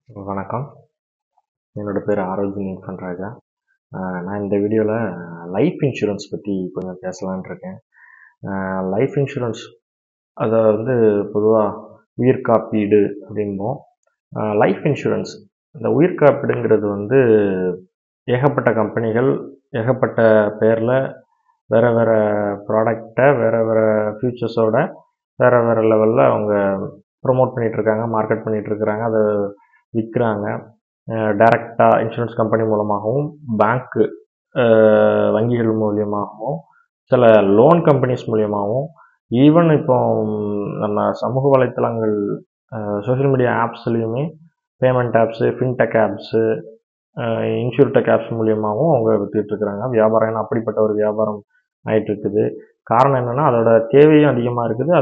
வணக்கம். என்னோட பேர் ஆரோக்கியம் பண்ராஜா. நான் இந்த வீடியோவில் லைஃப் இன்சூரன்ஸ் பற்றி கொஞ்சம் பேசலான்னு இருக்கேன். லைஃப் இன்சூரன்ஸ் அதை பொதுவாக உயிர் காப்பீடு அப்படிம்போம். லைஃப் இன்சூரன்ஸ் இந்த உயிர் காப்பீடுங்கிறது ஏகப்பட்ட கம்பெனிகள் ஏகப்பட்ட பேரில் வேறு வேறு ப்ராடக்டை வேறு வேறு ஃபியூச்சர்ஸோட வேறு வேறு லெவலில் அவங்க ப்ரொமோட் பண்ணிகிட்ருக்காங்க, மார்க்கெட் பண்ணிகிட்ருக்குறாங்க, அதை விற்கிறாங்க. டைரெக்டாக இன்சூரன்ஸ் கம்பெனி மூலமாகவும் பேங்க்கு வங்கிகள் மூலியமாகவும் சில லோன் கம்பெனிஸ் மூலியமாகவும் ஈவன் இப்போ நம்ம சமூக வலைத்தளங்கள் சோஷியல் மீடியா ஆப்ஸ்லேயுமே payment apps, fintech apps, insurtech apps மூலியமாகவும் அவங்க விற்றுட்ருக்குறாங்க. வியாபாரம் ஏன்னா அப்படிப்பட்ட ஒரு வியாபாரம் ஆகிட்டுருக்குது. காரணம் என்னென்னா அதோட தேவையும் அதிகமாக இருக்குது.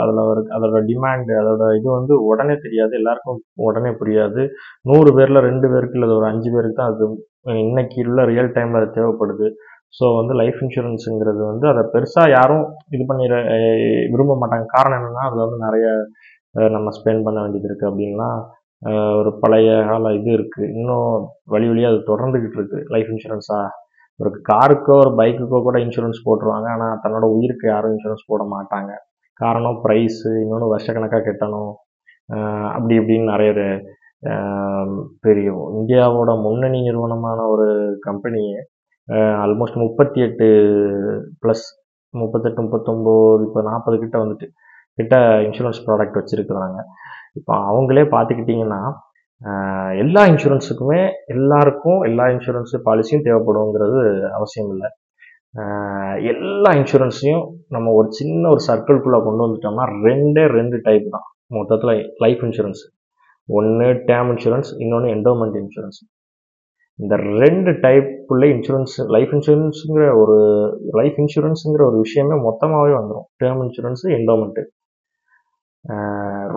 அதோட டிமாண்டு அதோட இது உடனே தெரியாது, எல்லாருக்கும் உடனே புரியாது. 100 பேரில் 2 பேருக்கு இல்லை ஒரு 5 பேருக்கு தான் அது இன்னைக்கு உள்ள ரியல் டைமில் அது தேவைப்படுது. ஸோ லைஃப் இன்சூரன்ஸுங்கிறது அதை பெருசாக யாரும் இது பண்ணிட விரும்ப மாட்டாங்க. காரணம் என்னென்னா அதில் நிறைய நம்ம ஸ்பெண்ட் பண்ண வேண்டியது இருக்குது அப்படின்லாம் ஒரு பழைய கால இது இருக்குது. இன்னும் வழி வழியாக அது தொடர்ந்துக்கிட்டு இருக்குது. லைஃப் இன்சூரன்ஸாக ஒரு காருக்கோ ஒரு பைக்குக்கோ கூட இன்சூரன்ஸ் போட்டுருவாங்க. ஆனால் தன்னோட உயிருக்கு யாரும் இன்சூரன்ஸ் போட மாட்டாங்க. காரணம் ப்ரைஸு, இன்னொன்று வருஷக்கணக்காக கட்டணும், அப்படி இப்படின்னு நிறைய பெரிய இந்தியாவோட முன்னணி நிறுவனமான ஒரு கம்பெனி ஆல்மோஸ்ட் 38 ப்ளஸ் 38, 39 இப்போ 40 கிட்ட இன்சூரன்ஸ் ப்ராடக்ட் வச்சுருக்குறாங்க. இப்போ அவங்களே பார்த்துக்கிட்டிங்கன்னா எல்லா இன்சூரன்ஸுக்குமே எல்லாருக்கும் எல்லா இன்சூரன்ஸு பாலிசியும் தேவைப்படுங்கிறது அவசியம் இல்லை. எல்லா இன்சூரன்ஸையும் நம்ம ஒரு சின்ன ஒரு சர்க்கிள்குள்ளே கொண்டு வந்துட்டோம்னா 2 டைப் தான் மொத்தத்தில் லைஃப் இன்சூரன்ஸ். ஒன்று டேர்ம் இன்சூரன்ஸ், இன்னொன்று என்டோமெண்ட் இன்சூரன்ஸ். இந்த 2 டைப்புள்ள இன்சூரன்ஸ் லைஃப் இன்சூரன்ஸுங்கிற ஒரு விஷயமே மொத்தமாகவே வந்துடும். Term insurance, endowment.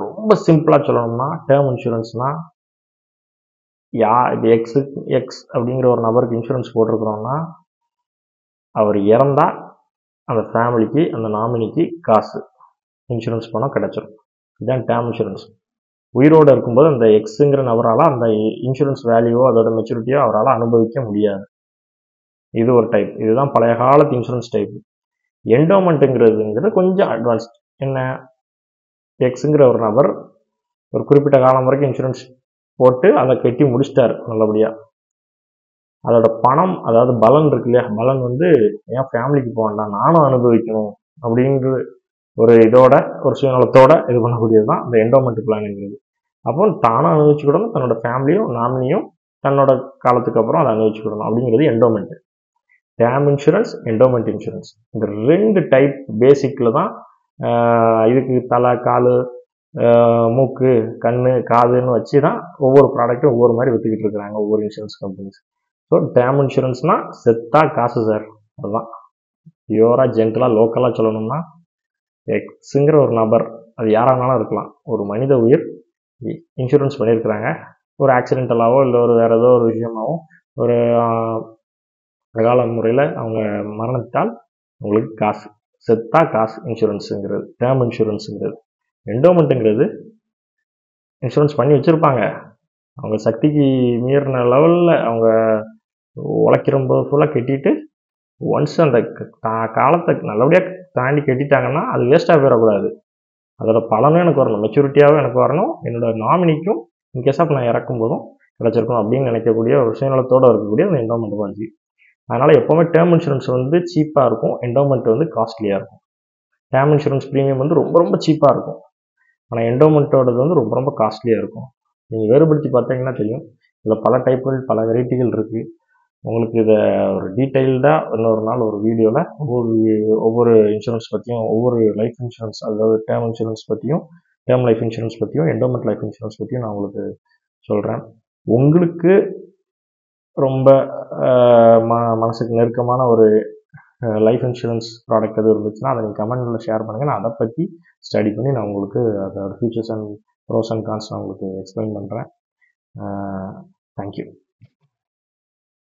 ரொம்ப சிம்பிளாக சொல்லணும்னா டேர்ம் இன்சூரன்ஸ்னால் இது எக்ஸ் அப்படிங்கிற ஒரு நபருக்கு இன்சூரன்ஸ் போட்டிருக்கிறோன்னா அவர் இறந்தால் அந்த ஃபேமிலிக்கு, அந்த நாமினிக்கு காசு இன்சூரன்ஸ் பணம் கிடச்சிரும். இதுதான் டேர்ம் இன்சூரன்ஸ். உயிரோடு இருக்கும்போது அந்த எக்ஸுங்கிற நபரால் அந்த இன்சூரன்ஸ் வேல்யூவோ அதோட மெச்சூரிட்டியோ அவரால் அனுபவிக்க முடியாது. இது ஒரு டைப். இதுதான் பழைய காலத்து இன்சூரன்ஸ் டைப். என்டோமெண்ட்டுங்கிறது கொஞ்சம் அட்வான்ஸ்ட். என்ன, எக்ஸுங்கிற ஒரு நபர் ஒரு குறிப்பிட்ட காலம் வரைக்கும் இன்சூரன்ஸ் போட்டு அதை கட்டி முடிச்சிட்டார் நல்லபடியாக. அதோட பணம், அதாவது பலன் இருக்கு இல்லையா, பலன் என் ஃபேமிலிக்கு போக வேண்டாம், நானும் அனுபவிக்கணும் அப்படிங்கிற ஒரு இதோட ஒரு சுயநலத்தோட இது பண்ணக்கூடியது தான் இந்த என்டோமெண்ட் பிளான்ங்கிறது. அப்போ தானும் அனுபவிச்சுக்கிடணும், தன்னோட ஃபேமிலியும் நாமினியும் தன்னோட காலத்துக்கு அப்புறம் அதை அனுபவிச்சுக்கிடணும் அப்படிங்கிறது endowment. Term insurance, endowment insurance, இந்த 2 டைப் பேசிக்கில் தான் இதுக்கு தலை, கால், மூக்கு, கண், காதுன்னு வச்சு தான் ஒவ்வொரு ப்ராடக்ட்டும் ஒவ்வொரு மாதிரி விற்றுக்கிட்டு இருக்கிறாங்க ஒவ்வொரு இன்சூரன்ஸ் கம்பெனிஸ். ஸோ டேர்ம் இன்சூரன்ஸ்னால் செத்தா காசு சார். அதுதான் பியூராக ஜென்ரலாக லோக்கலாக சொல்லணும்னா எக்ஸுங்கிற ஒரு நபர், அது யாரானாலும் இருக்கலாம், ஒரு மனித உயிர் இன்சூரன்ஸ் பண்ணியிருக்கிறாங்க. ஒரு ஆக்சிடென்டலாவோ இல்லை ஒரு வேறு ஏதோ ஒரு விஷயமாவோ ஒரு கால முறையில் அவங்க மரணித்தால் உங்களுக்கு காசு, செத்தா காசு இன்சூரன்ஸுங்கிறது டேர்ம் இன்சூரன்ஸுங்கிறது. என்டோமெண்ட்டுங்கிறது இன்சூரன்ஸ் பண்ணி வச்சுருப்பாங்க, அவங்க சக்திக்கு மீறின லெவலில் அவங்க உழைக்கிறம்போது ஃபுல்லாக கட்டிட்டு ஒன்ஸ் அந்த காலத்தை நல்லபடியாக தாண்டி கட்டிட்டாங்கன்னா அது வேஸ்ட்டாக போயிடக்கூடாது. அதோட பலனும் எனக்கு வரணும், மெச்சூரிட்டியாகவும் எனக்கு வரணும், என்னோட நாமினிக்கும் இன்கேஸ் ஆஃப் நான் இறக்கும் போதும் கிடச்சிருக்கணும் அப்படின்னு நினைக்கக்கூடிய ஒரு சுயநலத்தோடு இருக்கக்கூடிய அந்த என்டோமெண்ட் பாலிசி. அதனால் எப்போவுமே டேர்ம் இன்சூரன்ஸ் சீப்பாக இருக்கும், என்டோமெண்ட் காஸ்ட்லியாக இருக்கும். டேர்ம் இன்சூரன்ஸ் ப்ரீமியம் ரொம்ப ரொம்ப சீப்பாக இருக்கும், ஆனால் என்டோமெண்ட்டோடது ரொம்ப ரொம்ப காஸ்ட்லியாக இருக்கும். நீங்கள் வேறுபடுத்தி பார்த்தீங்கன்னா தெரியும். இதில் பல டைப்புகள், பல வெரைட்டிகள் இருக்குது. உங்களுக்கு இதை ஒரு டீட்டெயில்டாக இன்னொரு நாள் ஒரு வீடியோவில் ஒவ்வொரு இன்சூரன்ஸ் பற்றியும், ஒவ்வொரு லைஃப் இன்சூரன்ஸ், அதாவது டேர்ம் இன்சூரன்ஸ் பற்றியும், டேர்ம் லைஃப் இன்சூரன்ஸ் பற்றியும், என்டோமெண்ட் லைஃப் இன்சூரன்ஸ் பற்றியும் நான் உங்களுக்கு சொல்கிறேன். உங்களுக்கு ரொம்ப மனசுக்கு நெருக்கமான ஒரு லைஃப் இன்சூரன்ஸ் ப்ராடக்ட் எதுவும் இருந்துச்சுன்னா அதை நீங்கள் கமெண்ட்டில் ஷேர் பண்ணுங்கள். நான் அதை பற்றி ஸ்டடி பண்ணி நான் உங்களுக்கு அதோட features and pros and cons நான் உங்களுக்கு எக்ஸ்பிளைன் பண்ணுறேன். தேங்க்யூ.